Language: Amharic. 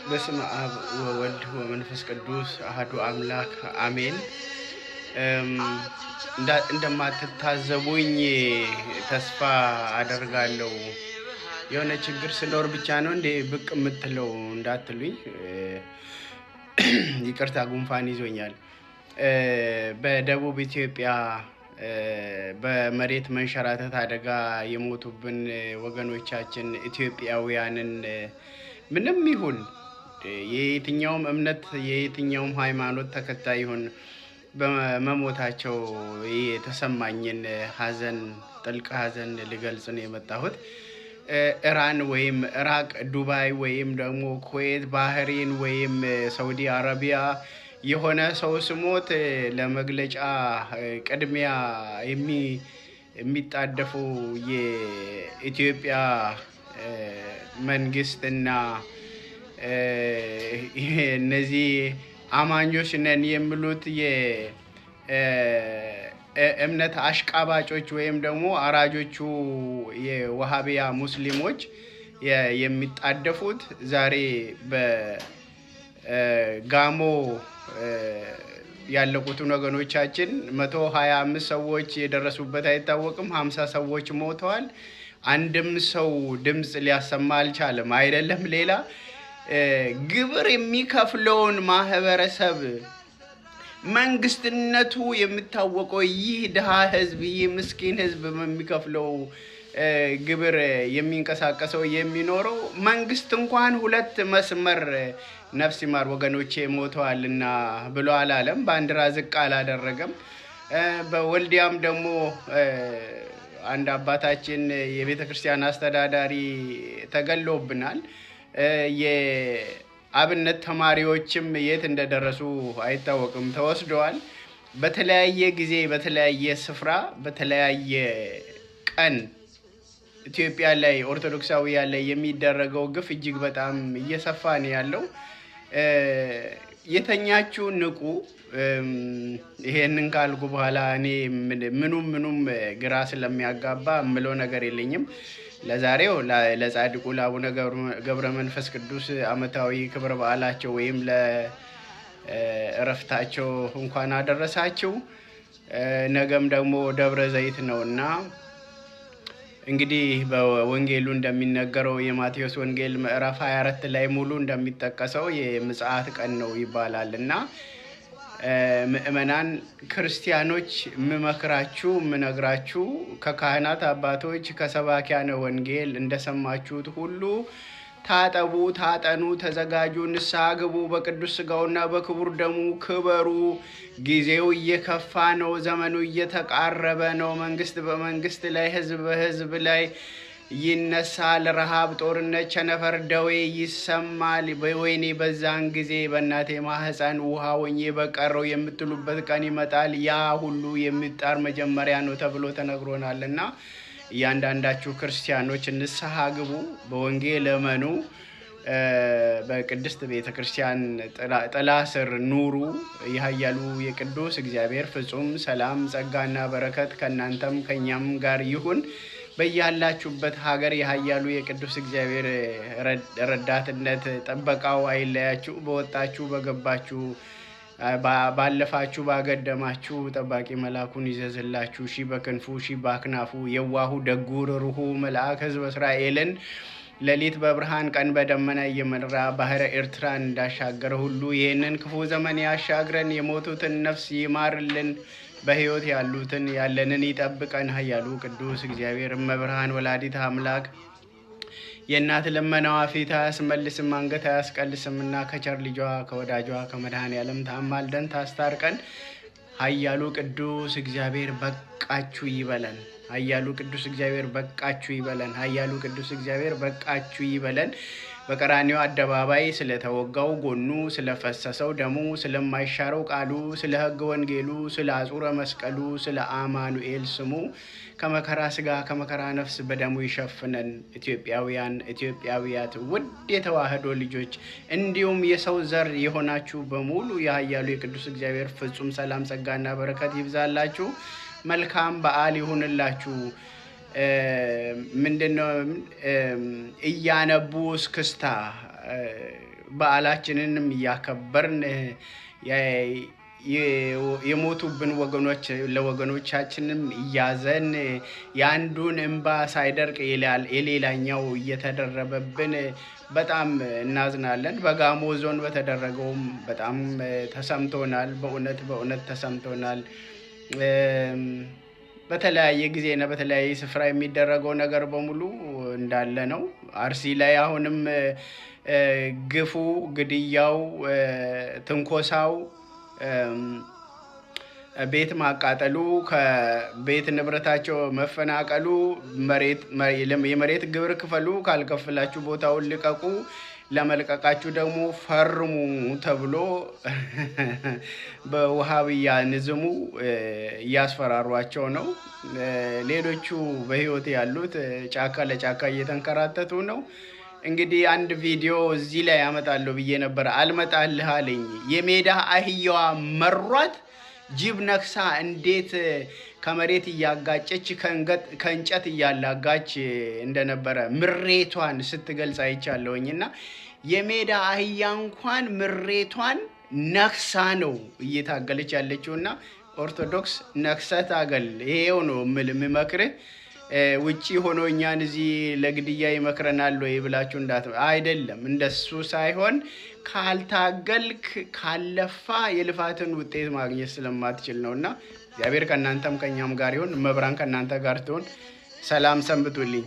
በስመ አብ ወወልድ ወመንፈስ ቅዱስ አሐዱ አምላክ አሜን። እንደማትታዘቡኝ ተስፋ አደርጋለሁ። የሆነ ችግር ሲኖር ብቻ ነው እንዴ ብቅ የምትለው እንዳትሉኝ፣ ይቅርታ ጉንፋን ይዞኛል። በደቡብ ኢትዮጵያ በመሬት መንሸራተት አደጋ የሞቱብን ወገኖቻችን ኢትዮጵያውያንን ምንም ይሁን የየትኛውም እምነት የየትኛውም ሃይማኖት ተከታይ ይሁን በመሞታቸው የተሰማኝን ሐዘን ጥልቅ ሐዘን ልገልጽ ነው የመጣሁት። ኢራን ወይም ኢራቅ፣ ዱባይ ወይም ደግሞ ኩዌት፣ ባህሬን ወይም ሳውዲ አረቢያ የሆነ ሰው ስሞት ለመግለጫ ቅድሚያ የሚጣደፉ የኢትዮጵያ መንግስትና እነዚህ አማኞች ነን የሚሉት የእምነት አሽቃባጮች ወይም ደግሞ አራጆቹ የዋሃቢያ ሙስሊሞች የሚጣደፉት ዛሬ በጋሞ ያለቁትን ወገኖቻችን 125 ሰዎች የደረሱበት አይታወቅም። 50 ሰዎች ሞተዋል። አንድም ሰው ድምጽ ሊያሰማ አልቻለም። አይደለም ሌላ ግብር የሚከፍለውን ማህበረሰብ መንግስትነቱ የሚታወቀው ይህ ድሃ ህዝብ ይህ ምስኪን ህዝብ የሚከፍለው ግብር የሚንቀሳቀሰው የሚኖረው መንግስት እንኳን ሁለት መስመር ነፍስ ይማር ወገኖቼ ሞተዋልና ብሎ አላለም። ባንዲራ ዝቅ አላደረገም። በወልዲያም ደግሞ አንድ አባታችን የቤተ ክርስቲያን አስተዳዳሪ ተገሎብናል። የአብነት ተማሪዎችም የት እንደደረሱ አይታወቅም፣ ተወስደዋል። በተለያየ ጊዜ በተለያየ ስፍራ በተለያየ ቀን ኢትዮጵያ ላይ ኦርቶዶክሳውያን ላይ የሚደረገው ግፍ እጅግ በጣም እየሰፋ ነው ያለው። የተኛችሁ ንቁ። ይሄንን ካልኩ በኋላ እኔ ምኑም ግራ ስለሚያጋባ ምለው ነገር የለኝም። ለዛሬው ለጻድቁ ለአቡነ ገብረ መንፈስ ቅዱስ ዓመታዊ ክብረ በዓላቸው ወይም ለእረፍታቸው እንኳን አደረሳችሁ። ነገም ደግሞ ደብረ ዘይት ነውና እንግዲህ በወንጌሉ እንደሚነገረው የማቴዎስ ወንጌል ምዕራፍ 24 ላይ ሙሉ እንደሚጠቀሰው የምጽአት ቀን ነው ይባላልና ምእመናን ክርስቲያኖች ምመክራችሁ ምነግራችሁ ከካህናት አባቶች ከሰባኪያነ ወንጌል እንደሰማችሁት ሁሉ ታጠቡ፣ ታጠኑ፣ ተዘጋጁ፣ ንስሐ ግቡ፣ በቅዱስ ሥጋውና በክቡር ደሙ ክበሩ። ጊዜው እየከፋ ነው። ዘመኑ እየተቃረበ ነው። መንግስት በመንግስት ላይ፣ ህዝብ በህዝብ ላይ ይነሳል። ረሃብ፣ ጦርነት፣ ቸነፈር፣ ደዌ ይሰማል። ወይኔ በዛን ጊዜ በእናቴ ማህፀን ውሃ ሆኜ በቀረው የምትሉበት ቀን ይመጣል። ያ ሁሉ የሚጣር መጀመሪያ ነው ተብሎ ተነግሮናልና እያንዳንዳችሁ ክርስቲያኖች ንስሐ ግቡ፣ በወንጌል እመኑ፣ በቅድስት ቤተ ክርስቲያን ጥላ ስር ኑሩ። የኃያሉ የቅዱስ እግዚአብሔር ፍጹም ሰላም ጸጋና በረከት ከእናንተም ከኛም ጋር ይሁን። በያላችሁበት ሀገር የኃያሉ የቅዱስ እግዚአብሔር ረዳትነት ጥበቃው አይለያችሁ። በወጣችሁ በገባችሁ ባለፋችሁ ባገደማችሁ ጠባቂ መልአኩን ይዘዝላችሁ። ሺ በክንፉ ሺ በአክናፉ የዋሁ ደጉ ርኅሩኆ መልአክ ሕዝበ እስራኤልን ሌሊት በብርሃን ቀን በደመና እየመራ ባህረ ኤርትራን እንዳሻገረ ሁሉ ይህንን ክፉ ዘመን ያሻግረን። የሞቱትን ነፍስ ይማርልን፣ በሕይወት ያሉትን ያለንን ይጠብቀን። ኃያሉ ቅዱስ እግዚአብሔር እመብርሃን ወላዲተ አምላክ የእናት ልመናዋ ፊት አያስመልስም አንገት አያስቀልስምና ከቸር ልጇ ከወዳጇ ከመድኃኔዓለም ታማልደን ታስታርቀን። ኃያሉ ቅዱስ እግዚአብሔር በቃችሁ ይበለን። ኃያሉ ቅዱስ እግዚአብሔር በቃችሁ ይበለን። ኃያሉ ቅዱስ እግዚአብሔር በቃችሁ ይበለን። በቀራንዮ አደባባይ ስለተወጋው ጎኑ፣ ስለፈሰሰው ደሙ፣ ስለማይሻረው ቃሉ፣ ስለ ሕገ ወንጌሉ፣ ስለ አጹረ መስቀሉ፣ ስለ አማኑኤል ስሙ ከመከራ ስጋ ከመከራ ነፍስ በደሙ ይሸፍነን። ኢትዮጵያውያን ኢትዮጵያዊያት ውድ የተዋህዶ ልጆች እንዲሁም የሰው ዘር የሆናችሁ በሙሉ የኃያሉ የቅዱስ እግዚአብሔር ፍጹም ሰላም ጸጋና በረከት ይብዛላችሁ። መልካም በዓል ይሁንላችሁ። ምንድነው እያነቡ እስክስታ በዓላችንንም እያከበርን የሞቱብን ወገኖች ለወገኖቻችንም እያዘን የአንዱን እንባ ሳይደርቅ የሌላኛው እየተደረበብን በጣም እናዝናለን። በጋሞ ዞን በተደረገውም በጣም ተሰምቶናል። በእውነት ተሰምቶናል። በተለያየ ጊዜና በተለያየ ስፍራ የሚደረገው ነገር በሙሉ እንዳለ ነው። አርሲ ላይ አሁንም ግፉ፣ ግድያው፣ ትንኮሳው፣ ቤት ማቃጠሉ፣ ከቤት ንብረታቸው መፈናቀሉ፣ የመሬት ግብር ክፈሉ፣ ካልከፈላችሁ ቦታውን ልቀቁ፣ ለመልቀቃችሁ ደግሞ ፈርሙ ተብሎ በውሃብያንዝሙ እያስፈራሯቸው ነው። ሌሎቹ በህይወት ያሉት ጫካ ለጫካ እየተንከራተቱ ነው። እንግዲህ አንድ ቪዲዮ እዚህ ላይ ያመጣለሁ ብዬ ነበር፣ አልመጣልህ አለኝ። የሜዳ አህያዋ መሯት ጅብ ነክሳ እንዴት ከመሬት እያጋጨች ከእንጨት እያላጋች እንደነበረ ምሬቷን ስትገልጽ አይቻለሁኝና የሜዳ አህያ እንኳን ምሬቷን ነክሳ ነው እየታገለች ያለችውና ኦርቶዶክስ ነክሰህ ታገል። ይሄው ነው የምመክርህ። ውጪ ሆኖ እኛን እዚህ ለግድያ ይመክረናል ወይ ብላችሁ አይደለም። እንደሱ ሳይሆን ካልታገልክ ካለፋ የልፋትን ውጤት ማግኘት ስለማትችል ነውና እግዚአብሔር ከእናንተም ከኛም ጋር ይሁን። መብራን ከእናንተ ጋር ትሁን። ሰላም ሰንብቱልኝ።